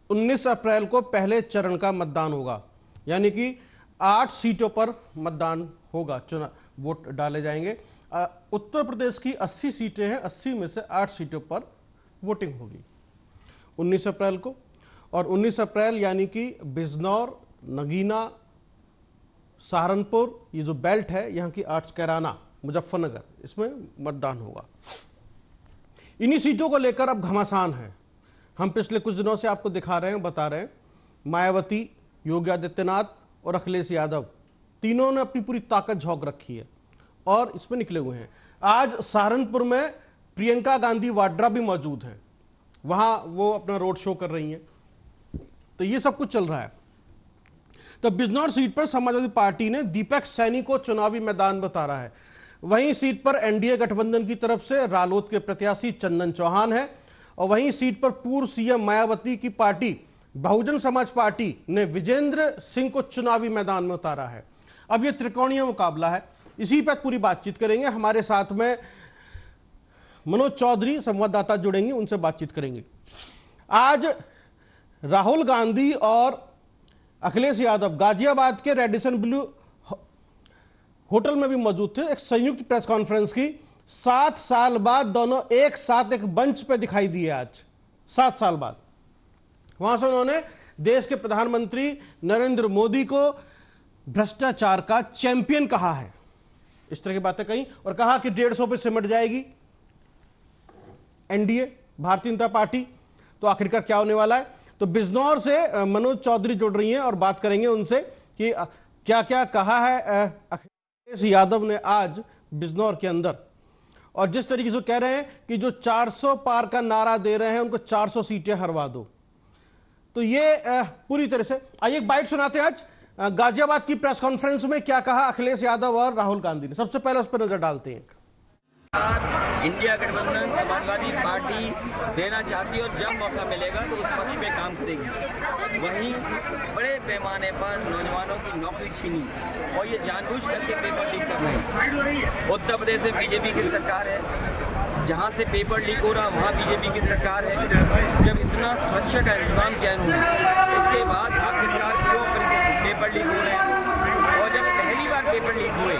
19 अप्रैल को पहले चरण का मतदान होगा, यानी कि 8 सीटों पर मतदान होगा, चुनाव वोट डाले जाएंगे। उत्तर प्रदेश की 80 सीटें हैं, 80 में से 8 सीटों पर वोटिंग होगी 19 अप्रैल को। और 19 अप्रैल यानी कि बिजनौर, नगीना, सहारनपुर, ये जो बेल्ट है यहाँ की, आर्ट्स, कैराना, मुजफ्फरनगर, इसमें मतदान होगा। इन्हीं सीटों को लेकर अब घमासान है। हम पिछले कुछ दिनों से आपको दिखा रहे हैं, बता रहे हैं, मायावती, योगी आदित्यनाथ और अखिलेश यादव तीनों ने अपनी पूरी ताकत झोंक रखी है और इसमें निकले हुए हैं। आज सहारनपुर में प्रियंका गांधी वाड्रा भी मौजूद हैं, वहां वो अपना रोड शो कर रही हैं। तो ये सब कुछ चल रहा है। तो बिजनौर सीट पर समाजवादी पार्टी ने दीपक सैनी को चुनावी मैदान में उतारा है। वहीं सीट पर एनडीए गठबंधन की तरफ से रालोद के प्रत्याशी चंदन चौहान है और वहीं सीट पर पूर्व सीएम मायावती की पार्टी बहुजन समाज पार्टी ने विजेंद्र सिंह को चुनावी मैदान में उतारा है। अब यह त्रिकोणीय मुकाबला है, इसी पर पूरी बातचीत करेंगे। हमारे साथ में मनोज चौधरी संवाददाता जुड़ेंगे, उनसे बातचीत करेंगे। आज राहुल गांधी और अखिलेश यादव गाजियाबाद के रेडिसन ब्लू होटल में भी मौजूद थे, एक संयुक्त प्रेस कॉन्फ्रेंस की। 7 साल बाद दोनों एक साथ एक मंच पे दिखाई दिए। आज 7 साल बाद वहां से उन्होंने देश के प्रधानमंत्री नरेंद्र मोदी को भ्रष्टाचार का चैंपियन कहा है, इस तरह की बातें कही और कहा कि 150 पे सिमट जाएगी एनडीए, भारतीय जनता पार्टी। तो आखिरकार क्या होने वाला है? तो बिजनौर से मनोज चौधरी जुड़ रही हैं और बात करेंगे उनसे कि क्या क्या कहा है अखिलेश यादव ने आज बिजनौर के अंदर, और जिस तरीके से कह रहे हैं कि जो 400 पार का नारा दे रहे हैं उनको 400 सीटें हरवा दो। तो ये पूरी तरह से, आइए एक बाइट सुनाते हैं आज गाजियाबाद की प्रेस कॉन्फ्रेंस में क्या कहा अखिलेश यादव और राहुल गांधी ने। सबसे पहले उस पर नजर डालते हैं। इंडिया गठबंधन समाजवादी पार्टी देना चाहती है और जब मौका मिलेगा तो उस पक्ष में काम करेगी। वहीं बड़े पैमाने पर नौजवानों की नौकरी छीनी और ये जानबूझ करके पेपर लीक कर रहे हैं। उत्तर प्रदेश में बीजेपी की सरकार है, जहां से पेपर लीक हो रहा वहां बीजेपी की सरकार है। जब इतना सुरक्षा का इंतजाम किया इन्होंने, उसके बाद आखिरकार क्यों पेपर लीक हो रहे हैं? और जब पहली बार पेपर लीक हुए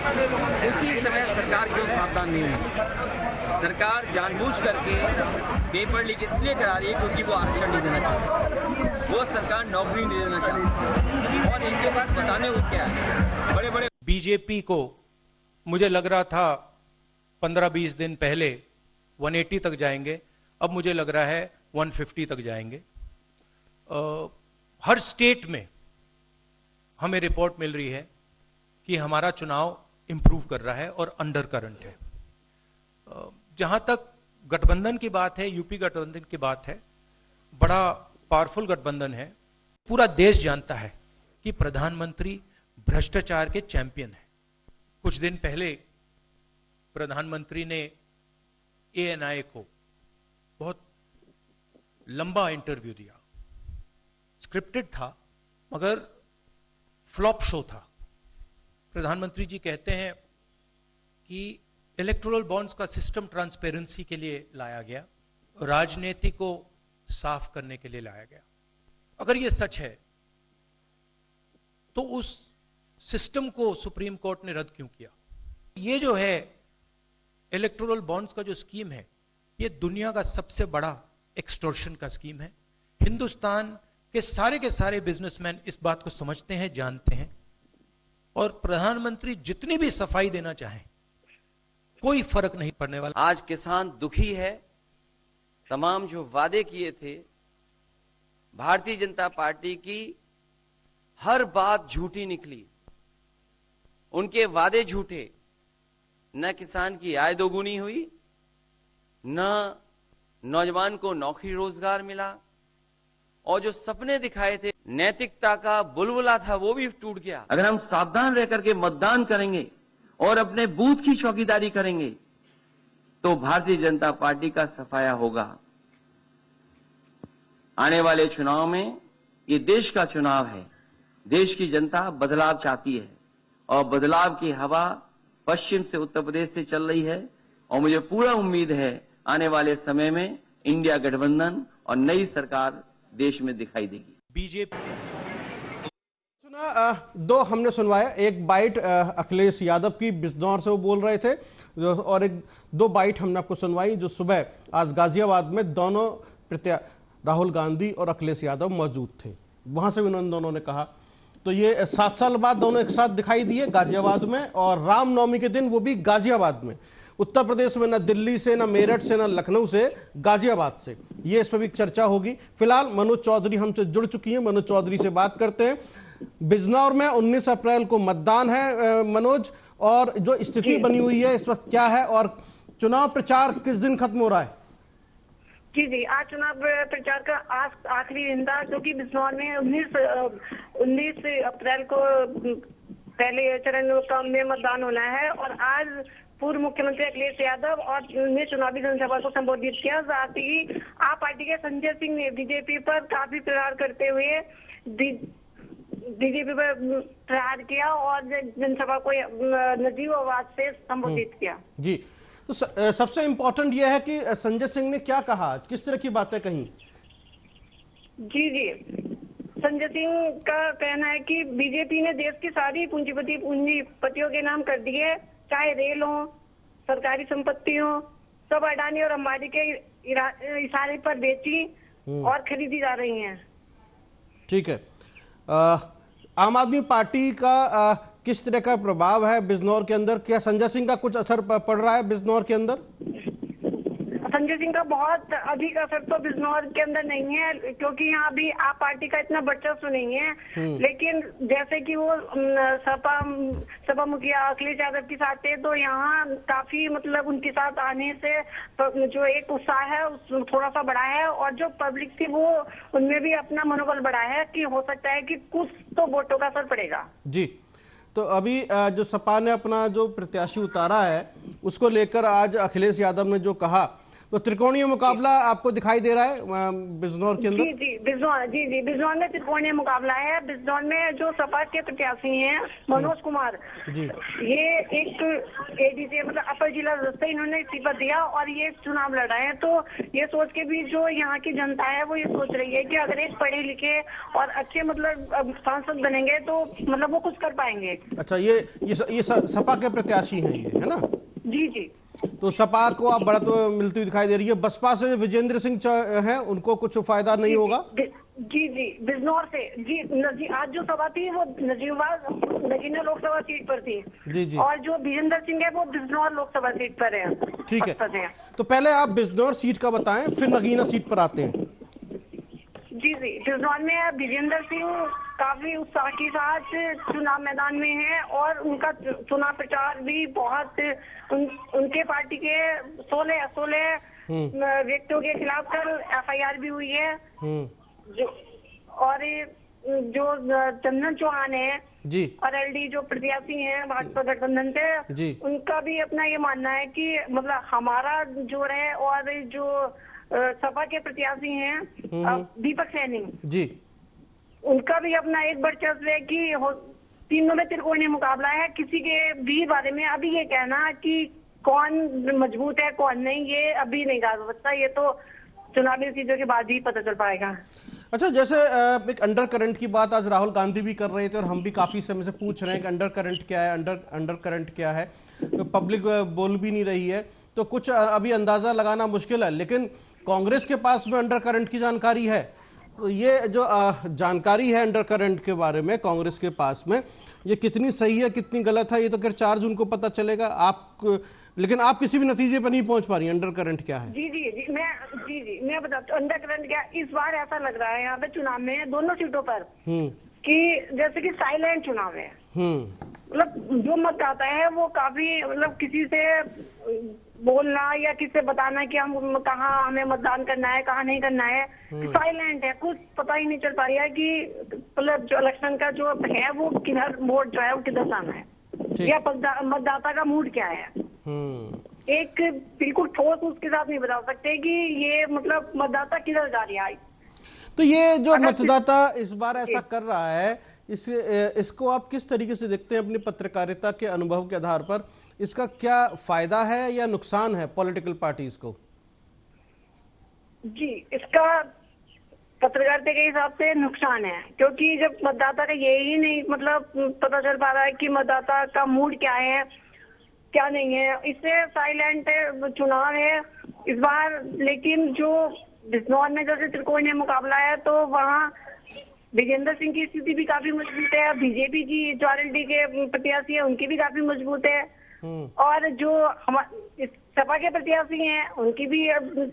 उसी समय सरकार क्यों सावधान नहीं हुई? सरकार जानबूझ करके पेपर लीक इसलिए करा रही है क्योंकि वो आरक्षण नहीं देना चाहती, वो सरकार नौकरी नहीं देना चाहती। और इनके पास बताने को क्या है? बड़े बड़े बीजेपी को मुझे लग रहा था 15-20 दिन पहले 180 तक जाएंगे, अब मुझे लग रहा है 150 तक जाएंगे। हर स्टेट में हमें रिपोर्ट मिल रही है कि हमारा चुनाव इंप्रूव कर रहा है और अंडर करंट है। जहां तक गठबंधन की बात है, यूपी गठबंधन की बात है, बड़ा पावरफुल गठबंधन है। पूरा देश जानता है कि प्रधानमंत्री भ्रष्टाचार के चैंपियन है। कुछ दिन पहले प्रधानमंत्री ने एएनआई को बहुत लंबा इंटरव्यू दिया, स्क्रिप्टेड था मगर फ्लॉप शो था। प्रधानमंत्री जी कहते हैं कि इलेक्टोरल बॉन्ड्स का सिस्टम ट्रांसपेरेंसी के लिए लाया गया, राजनीति को साफ करने के लिए लाया गया। अगर यह सच है तो उस सिस्टम को सुप्रीम कोर्ट ने रद्द क्यों किया? ये जो है इलेक्टोरल बॉन्ड्स का जो स्कीम है, ये दुनिया का सबसे बड़ा एक्सटॉर्शन का स्कीम है। हिंदुस्तान के सारे बिजनेसमैन इस बात को समझते हैं, जानते हैं, और प्रधानमंत्री जितनी भी सफाई देना चाहें कोई फर्क नहीं पड़ने वाला। आज किसान दुखी है। तमाम जो वादे किए थे, भारतीय जनता पार्टी की हर बात झूठी निकली, उनके वादे झूठे। न किसान की आय दोगुनी हुई, न नौजवान को नौकरी रोजगार मिला, और जो सपने दिखाए थे, नैतिकता का बुलबुला था, वो भी टूट गया। अगर हम सावधान रह करके मतदान करेंगे और अपने बूथ की चौकीदारी करेंगे तो भारतीय जनता पार्टी का सफाया होगा। आने वाले चुनाव में ये देश का चुनाव है। देश की जनता बदलाव चाहती है और बदलाव की हवा पश्चिम से, उत्तर प्रदेश से चल रही है। और मुझे पूरा उम्मीद है आने वाले समय में इंडिया गठबंधन और नई सरकार देश में दिखाई देगी। बीजेपी सुना दो हमने सुनवाया, एक बाइट अखिलेश यादव की बिजनौर से वो बोल रहे थे, और एक दो बाइट हमने आपको सुनवाई जो सुबह आज गाजियाबाद में दोनों राहुल गांधी और अखिलेश यादव मौजूद थे, वहां से उन्होंने दोनों ने कहा। तो ये 7 साल बाद दोनों एक साथ दिखाई दिए गाजियाबाद में, और रामनवमी के दिन वो भी गाजियाबाद में, उत्तर प्रदेश में, ना दिल्ली से, ना मेरठ से, ना लखनऊ से, गाजियाबाद से। ये इस पर भी चर्चा होगी। फिलहाल मनोज चौधरी हमसे जुड़ चुकी हैं, मनोज चौधरी से बात करते हैं। बिजनौर में 19 अप्रैल को मतदान है मनोज, और जो स्थिति बनी हुई है इस वक्त क्या है, और चुनाव प्रचार किस दिन खत्म हो रहा है? जी, आज चुनाव प्रचार का आखिरी दिन था, क्योंकि बिजनौर में 19 अप्रैल को पहले चरण में मतदान होना है, और आज पूर्व मुख्यमंत्री अखिलेश यादव और ने चुनावी जनसभा को संबोधित किया। साथ ही आप पार्टी के संजय सिंह ने बीजेपी पर काफी प्रहार करते हुए बीजेपी पर प्रहार किया और जनसभा को नजीब आवाज से संबोधित किया। जी, तो सबसे इम्पोर्टेंट यह है कि संजय सिंह ने क्या कहा, किस तरह की बातें कही? जी, संजय सिंह का कहना है कि बीजेपी ने देश की सारी पूंजीपतियों के नाम कर दिए, चाहे रेल हो, सरकारी संपत्ति हो, सब अडानी और अंबानी के इशारे पर बेची और खरीदी जा रही हैं। ठीक है, आम आदमी पार्टी का किस तरह का प्रभाव है बिजनौर के अंदर? क्या संजय सिंह का कुछ असर पड़ रहा है बिजनौर के अंदर? संजय सिंह का बहुत अधिक असर तो बिजनौर के अंदर नहीं है, क्योंकि यहाँ भी आप पार्टी का इतना वर्चस्व नहीं है। लेकिन जैसे कि वो सपा मुखिया अखिलेश यादव के साथ थे, तो यहाँ काफी मतलब उनके साथ आने से जो एक उत्साह है थोड़ा सा बढ़ा है, और जो पब्लिक थी वो उनमें भी अपना मनोबल बढ़ा है कि हो सकता है कि कुछ तो वोटों का असर पड़ेगा। जी, तो अभी जो सपा ने अपना जो प्रत्याशी उतारा है उसको लेकर आज अखिलेश यादव ने जो कहा, तो त्रिकोणीय मुकाबला आपको दिखाई दे रहा है बिजनौर के अंदर? जी, बिजनौर में त्रिकोणीय मुकाबला है। बिजनौर में जो सपा के प्रत्याशी हैं मनोज कुमार जी, ये एक एडीसी मतलब अपर जिला दस्ते इन्होंने इस्तीफा दिया और ये चुनाव लड़ रहे हैं। तो ये सोच के भी जो यहाँ की जनता है वो ये सोच रही है कि अगर एक पढ़े लिखे और अच्छे मतलब सांसद बनेंगे तो मतलब वो कुछ कर पाएंगे। अच्छा, ये सपा के प्रत्याशी हैं ये, है ना? जी, तो सपा को आप बढ़त मिलती हुई दिखाई दे रही है। बसपा से विजेंद्र सिंह हैं, उनको कुछ फायदा नहीं होगा? जी, बिजनौर से जी आज जो सभा थी वो नगीना लोकसभा सीट पर थी। जी, और जो विजेंद्र सिंह है वो बिजनौर लोकसभा सीट पर है। ठीक है, तो पहले आप बिजनौर सीट का बताएं, फिर नगीना सीट पर आते हैं। जी, बिजनौर में विजेंद्र सिंह काफी उत्साह के साथ चुनाव मैदान में है, और उनका चुनाव प्रचार भी बहुत उनके पार्टी के 16 व्यक्तियों के खिलाफ कल FIR भी हुई है। जो चंदन चौहान है जी, और LD जो प्रत्याशी हैं भाजपा गठबंधन से, उनका भी अपना ये मानना है कि मतलब हमारा जोर है, और जो सपा के प्रत्याशी हैं दीपक सैनी जी, उनका भी अपना एक वर्चस्व है कि तीनों में त्रिकोणीय मुकाबला है। किसी के भी बारे में अभी ये कहना कि कौन मजबूत है कौन नहीं, ये अभी नहीं कहा सकता, ये तो चुनावी नतीजों के बाद ही पता चल पाएगा। अच्छा, जैसे एक अंडर करंट की बात आज राहुल गांधी भी कर रहे थे और हम भी काफी समय से पूछ रहे हैं कि अंडर करंट क्या है, अंडर करंट क्या है, तो पब्लिक बोल भी नहीं रही है, तो कुछ अभी अंदाजा लगाना मुश्किल है। लेकिन कांग्रेस के पास में अंडर करंट की जानकारी है, तो ये जो जानकारी है अंडर करंट के बारे में कांग्रेस के पास में, ये कितनी सही है कितनी गलत है, ये तो खैर 4 जून को पता चलेगा। लेकिन आप किसी भी नतीजे पर नहीं पहुंच पा रही अंडर करंट क्या है? जी, मैं बताता हूँ अंडर करंट क्या। इस बार ऐसा लग रहा है यहाँ पे चुनाव में दोनों सीटों पर कि जैसे कि साइलेंट चुनाव है। मतलब जो मतदाता है वो काफी मतलब किसी से बोलना या किसी से बताना कि हम कहाँ हमें मतदान करना है कहाँ नहीं करना है, साइलेंट है, कुछ पता ही नहीं चल पा रहा है कि मतलब जो इलेक्शन का जो है वो किधर वोट जो है वो किधर जाना है, या मतदाता का मूड क्या है। एक बिल्कुल ठोस उसके साथ नहीं बता सकते कि ये मतलब मतदाता किधर जा रहा है। तो ये जो मतदाता इस बार ऐसा कर रहा है, इसको आप किस तरीके से देखते हैं अपनी पत्रकारिता के अनुभव के आधार पर? इसका क्या फायदा है या नुकसान है पॉलिटिकल पार्टीज को? जी, इसका पत्रकारिता के हिसाब से नुकसान है, क्योंकि जब मतदाता का यही नहीं मतलब पता चल पा रहा है कि मतदाता का मूड क्या है क्या नहीं है, इससे साइलेंट चुनाव है इस बार। लेकिन जो बिजनौर में जैसे त्रिकोणीय मुकाबला है तो वहाँ विजेंद्र सिंह की स्थिति भी काफी मजबूत है, बीजेपी की जो आरएलडी के प्रत्याशी है उनकी भी काफी मजबूत है, और जो सपा के प्रत्याशी हैं उनकी भी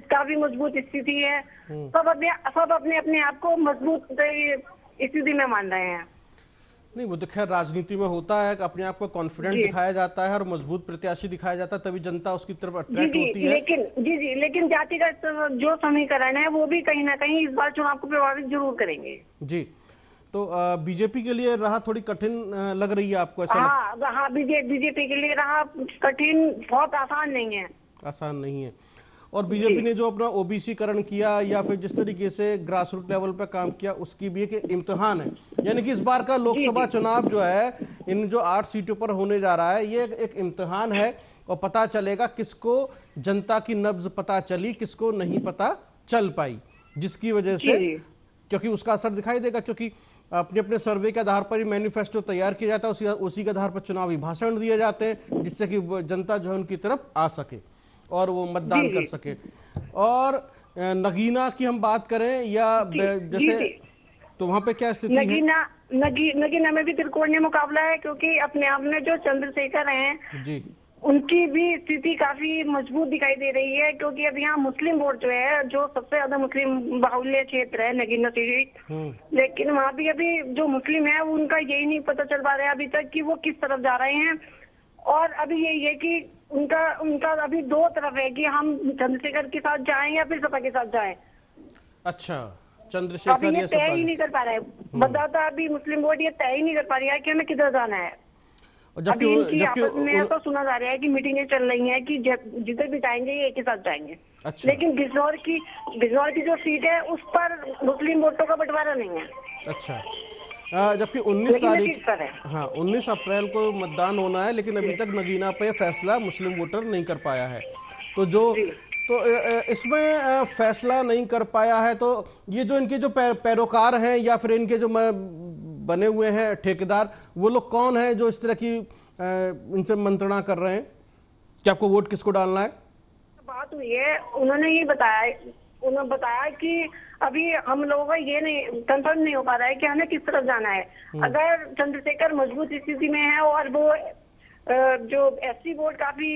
काफी मजबूत स्थिति है। सब अपने अपने आप को मजबूत स्थिति में मान रहे हैं। नहीं, वो तो खैर राजनीति में होता है कि अपने आप को कॉन्फिडेंट दिखाया जाता है और मजबूत प्रत्याशी दिखाया जाता है, तभी जनता उसकी तरफ अट्रैक्ट होती है। लेकिन जातिगत जो समीकरण है वो भी कहीं ना कहीं इस बार चुनाव को प्रभावित जरूर करेंगे। जी, तो बीजेपी के लिए राह थोड़ी कठिन लग रही है आपको, ऐसा? हाँ, बीजेपी के लिए राह कठिन, बहुत आसान नहीं है। आसान नहीं है। और बीजेपी ने जो अपना ओबीसीकरण किया या फिर जिस तरीके से ग्रास रूट लेवल पर काम किया उसकी भी एक इम्तिहान है। यानी कि इस बार का लोकसभा चुनाव जो है इन जो 8 सीटों पर होने जा रहा है ये एक इम्तिहान है, और पता चलेगा किसको जनता की नब्ज पता चली, किसको नहीं पता चल पाई, जिसकी वजह से क्योंकि उसका असर दिखाई देगा, क्योंकि अपने अपने सर्वे के आधार पर ही मैनिफेस्टो तैयार किया जाता है, उसी के आधार पर चुनावी भाषण दिए जाते हैं, जिससे कि जनता जो है उनकी तरफ आ सके और वो मतदान कर सके। और नगीना की हम बात करें या जैसे तो वहाँ पे क्या स्थिति है? नगीना में भी त्रिकोणीय मुकाबला है, क्योंकि अपने आप में जो चंद्रशेखर हैं जी उनकी भी स्थिति काफी मजबूत दिखाई दे रही है, क्योंकि अब यहाँ मुस्लिम वोट जो है, जो सबसे ज्यादा मुस्लिम बाहुल्य क्षेत्र है नगीना सीट, लेकिन वहाँ भी अभी जो मुस्लिम है उनका यही नहीं पता चल पा रहा है अभी तक कि वो किस तरफ जा रहे हैं। और अभी यही है कि उनका अभी दो तरफ है कि हम चंद्रशेखर के साथ जाएं या फिर सपा के साथ जाएं। अच्छा, चंद्रशेखर अभी ये तय ही नहीं कर पा रहा है मतदाता, अभी मुस्लिम वोट ये तय ही नहीं कर पा रही है कि हमें किधर जाना है। अभी इनकी आपस में तो सुना जा रहा है कि मीटिंगें चल रही हैं कि जिधर भी जाएंगे ये एक ही साथ जाएंगे। अच्छा। लेकिन बिजनौर की जो सीट है उस पर मुस्लिम वोटों का बंटवारा नहीं है। अच्छा, जबकि 19 तारीख, हाँ 19 अप्रैल को मतदान होना है, लेकिन अभी तक नगीना पे फैसला मुस्लिम वोटर नहीं कर पाया है। तो इसमें फैसला नहीं कर पाया है, तो ये जो इनके जो पैरोकार हैं या फिर इनके जो बने हुए हैं ठेकेदार, वो लोग कौन हैं जो इस तरह की इनसे मंत्रणा कर रहे हैं कि आपको वोट किसको डालना है? बात हुई है, उन्होंने बताया कि अभी हम लोगों का ये नहीं कंफर्म नहीं हो पा रहा है कि हमें किस तरफ जाना है। अगर चंद्रशेखर मजबूत स्थिति में है और वो जो एससी वोट काफी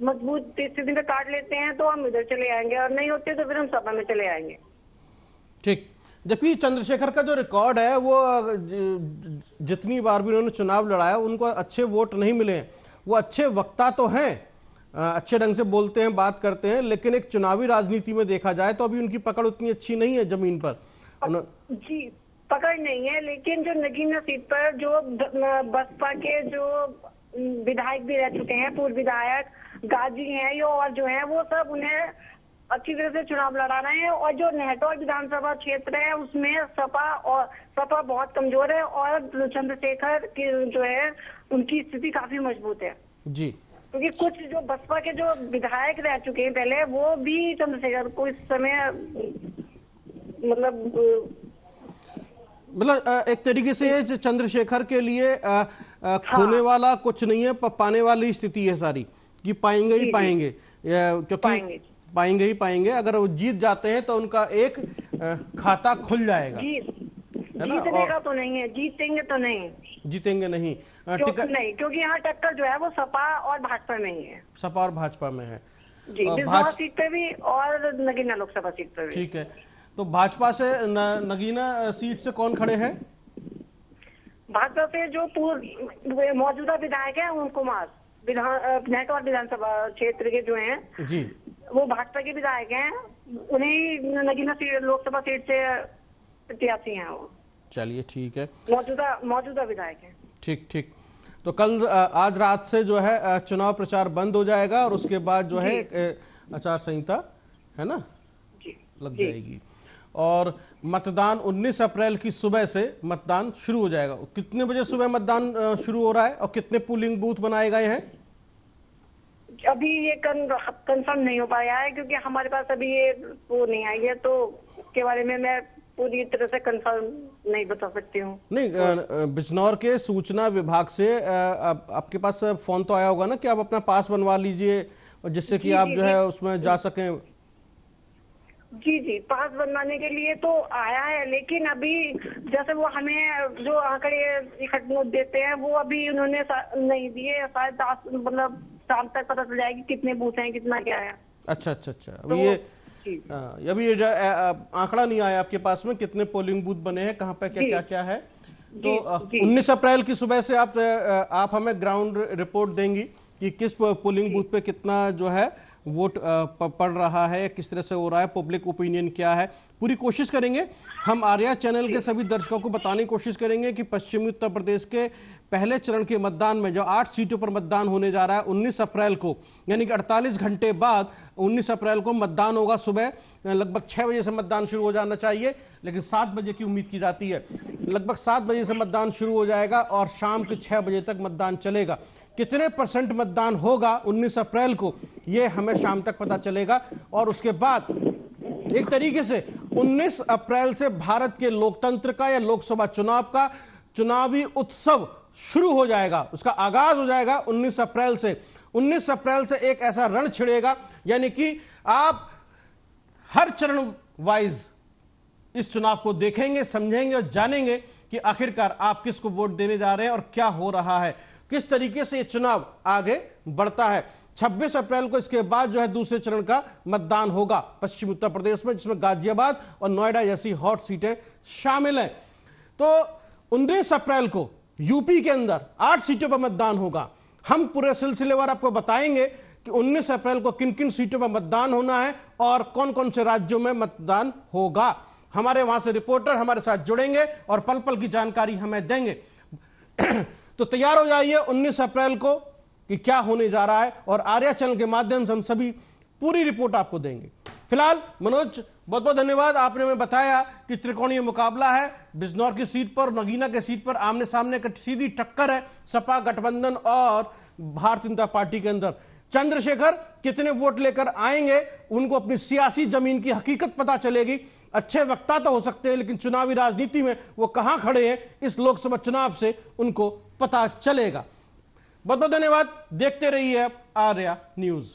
मजबूत स्थिति में काट लेते हैं तो हम इधर चले आएंगे, और नहीं होते तो फिर हम सपा में चले आएंगे। ठीक। जबकि चंद्रशेखर का जो रिकॉर्ड है वो जितनी बार भी उन्होंने चुनाव लड़ाया उनको अच्छे वोट नहीं मिले हैं। वो अच्छे वक्ता तो हैं, अच्छे ढंग से बोलते हैं, बात करते हैं, लेकिन एक चुनावी राजनीति में देखा जाए तो अभी उनकी पकड़ उतनी अच्छी नहीं है जमीन पर। जी, पकड़ नहीं है, लेकिन जो नगीना सीट पर जो बसपा के जो विधायक भी रह चुके हैं, पूर्व विधायक गाजी हैं यो और जो है वो सब उन्हें अच्छी तरह से चुनाव लड़ा रहे हैं। और जो नेहटौर विधानसभा क्षेत्र है उसमें सपा बहुत कमजोर है और चंद्रशेखर की जो है उनकी स्थिति काफी मजबूत है जी, क्योंकि कुछ जो बसपा के जो विधायक रह चुके हैं पहले वो भी चंद्रशेखर को इस समय मतलब एक तरीके से चंद्रशेखर के लिए खोने वाला कुछ नहीं है, पाने वाली स्थिति है सारी कि पाएंगे ही पाएंगे, क्योंकि पाएंगे ही पाएंगे। अगर वो जीत जाते हैं तो उनका एक खाता खुल जाएगा, है ना? जीतने तो नहीं है, जीतेंगे नहीं, क्योंकि यहाँ टक्कर जो है वो सपा और भाजपा में ही है। सपा और भाजपा में है जी, बिजनौर सीट पे भी और नगीना लोकसभा सीट पे भी। ठीक है, तो भाजपा से नगीना सीट से कौन खड़े हैं? भाजपा से जो पूर्व मौजूदा विधायक है उन कुमार नेहटौर विधानसभा क्षेत्र के जो हैं जी, वो भाजपा के विधायक हैं, उन्हें नगीना लोकसभा सीट से प्रत्याशी हैं वो। चलिए ठीक है, मौजूदा विधायक हैं। ठीक। तो कल आज रात से जो है चुनाव प्रचार बंद हो जाएगा और उसके बाद जो है आचार संहिता है ना लग जाएगी और मतदान 19 अप्रैल की सुबह से मतदान शुरू हो जाएगा। कितने बजे सुबह मतदान शुरू हो रहा है और कितने पोलिंग बूथ बनाए गए हैं? अभी ये कंफर्म नहीं हो पाया है क्योंकि हमारे पास अभी ये वो नहीं आई है, तो उसके बारे में मैं पूरी तरह से कंफर्म नहीं बता सकती हूँ। नहीं, बिजनौर के सूचना विभाग से आपके पास फोन तो आया होगा ना कि आप अपना पास बनवा लीजिए और जिससे कि आप जो है उसमें जा सकें। जी, पास बनवाने के लिए तो आया है, लेकिन अभी जैसे वो हमें जो आंकड़े इकट्ठे देते हैं वो अभी उन्होंने नहीं दिए। शायद मतलब शाम तक पता चल जाएगी कितने बूथ हैं, कितना क्या है। अच्छा। अभी ये आंकड़ा नहीं आया आपके पास में कितने पोलिंग बूथ बने हैं, कहाँ पे क्या है। तो 19 अप्रैल की सुबह से आप हमें ग्राउंड रिपोर्ट देंगी कि किस पोलिंग बूथ पे कितना जो है वोट पड़ रहा है, किस तरह से हो रहा है, पब्लिक ओपिनियन क्या है। पूरी कोशिश करेंगे हम आर्या चैनल के सभी दर्शकों को बताने की कोशिश करेंगे कि पश्चिमी उत्तर प्रदेश के पहले चरण के मतदान में जो 8 सीटों पर मतदान होने जा रहा है 19 अप्रैल को, यानी कि 48 घंटे बाद 19 अप्रैल को मतदान होगा। सुबह लगभग 6 बजे से मतदान शुरू हो जाना चाहिए, लेकिन 7 बजे की उम्मीद की जाती है। लगभग 7 बजे से मतदान शुरू हो जाएगा और शाम के 6 बजे तक मतदान चलेगा। कितने % मतदान होगा 19 अप्रैल को, ये हमें शाम तक पता चलेगा। और उसके बाद एक तरीके से 19 अप्रैल से भारत के लोकतंत्र का या लोकसभा चुनाव का चुनावी उत्सव शुरू हो जाएगा, उसका आगाज हो जाएगा 19 अप्रैल से। 19 अप्रैल से एक ऐसा रण छिड़ेगा, यानी कि आप हर चरण वाइज इस चुनाव को देखेंगे, समझेंगे और जानेंगे कि आखिरकार आप किसको वोट देने जा रहे हैं और क्या हो रहा है, किस तरीके से ये चुनाव आगे बढ़ता है। 26 अप्रैल को इसके बाद जो है दूसरे चरण का मतदान होगा पश्चिम उत्तर प्रदेश में, जिसमें गाजियाबाद और नोएडा जैसी हॉट सीटें शामिल हैं। तो 19 अप्रैल को यूपी के अंदर 8 सीटों पर मतदान होगा। हम पूरे सिलसिलेवार आपको बताएंगे कि 19 अप्रैल को किन किन सीटों पर मतदान होना है और कौन कौन से राज्यों में मतदान होगा। हमारे वहां से रिपोर्टर हमारे साथ जुड़ेंगे और पल पल की जानकारी हमें देंगे। तो तैयार हो जाइए 19 अप्रैल को कि क्या होने जा रहा है, और आर्या चैनल के माध्यम से हम सभी पूरी रिपोर्ट आपको देंगे। फिलहाल मनोज, बहुत बहुत धन्यवाद। आपने हमें बताया कि त्रिकोणीय मुकाबला है बिजनौर की सीट पर, नगीना की सीट पर आमने सामने की सीधी टक्कर है सपा गठबंधन और भारतीय जनता पार्टी के अंदर। चंद्रशेखर कितने वोट लेकर आएंगे, उनको अपनी सियासी जमीन की हकीकत पता चलेगी। अच्छे वक्ता तो हो सकते हैं, लेकिन चुनावी राजनीति में वो कहां खड़े हैं इस लोकसभा चुनाव से उनको पता चलेगा। बहुत बहुत धन्यवाद। देखते रहिए आर्या न्यूज।